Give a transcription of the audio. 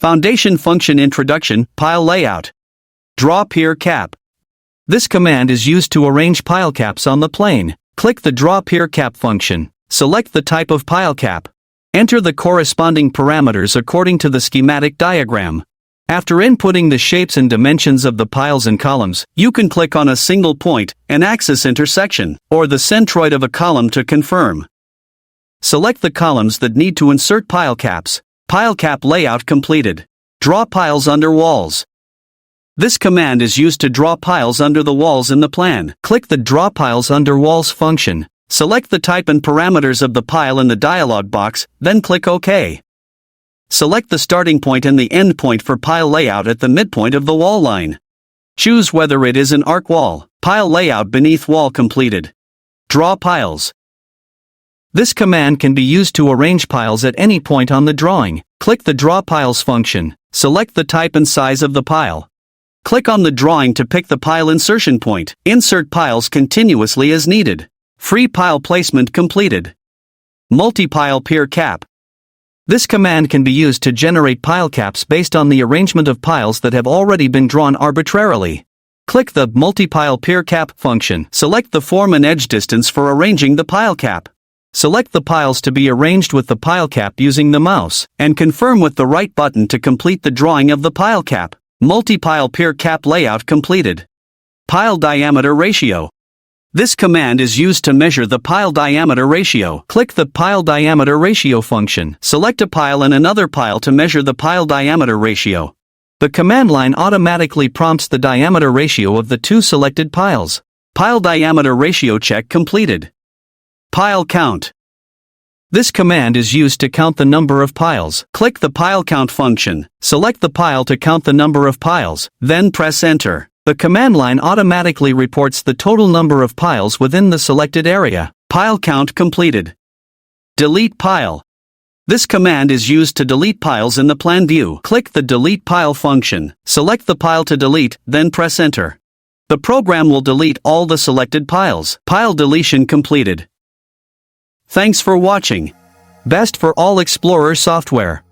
Foundation function introduction, pile layout. Draw pier cap. This command is used to arrange pile caps on the plane. Click the Draw Pier Cap function. Select the type of pile cap. Enter the corresponding parameters according to the schematic diagram. After inputting the shapes and dimensions of the piles and columns, you can click on a single point, an axis intersection, or the centroid of a column to confirm. Select the columns that need to insert pile caps. Pile cap layout completed. Draw piles under walls. This command is used to draw piles under the walls in the plan. Click the Draw Piles Under Walls function. Select the type and parameters of the pile in the dialog box, then click OK. Select the starting point and the end point for pile layout at the midpoint of the wall line. Choose whether it is an arc wall. Pile layout beneath wall completed. Draw piles. This command can be used to arrange piles at any point on the drawing. Click the Draw Piles function. Select the type and size of the pile. Click on the drawing to pick the pile insertion point. Insert piles continuously as needed. Free pile placement completed. Multi-pile pier cap. This command can be used to generate pile caps based on the arrangement of piles that have already been drawn arbitrarily. Click the Multi-Pile Pier Cap function. Select the form and edge distance for arranging the pile cap. Select the piles to be arranged with the pile cap using the mouse, and confirm with the right button to complete the drawing of the pile cap. Multi-pile pier cap layout completed. Pile diameter ratio. This command is used to measure the pile diameter ratio. Click the Pile Diameter Ratio function. Select a pile and another pile to measure the pile diameter ratio. The command line automatically prompts the diameter ratio of the two selected piles. Pile diameter ratio check completed. Pile count. This command is used to count the number of piles. Click the Pile Count function. Select the pile to count the number of piles, then press Enter. The command line automatically reports the total number of piles within the selected area. Pile count completed. Delete pile. This command is used to delete piles in the plan view. Click the Delete Pile function. Select the pile to delete, then press Enter. The program will delete all the selected piles. Pile deletion completed. Thanks for watching. Best for all Explorer software.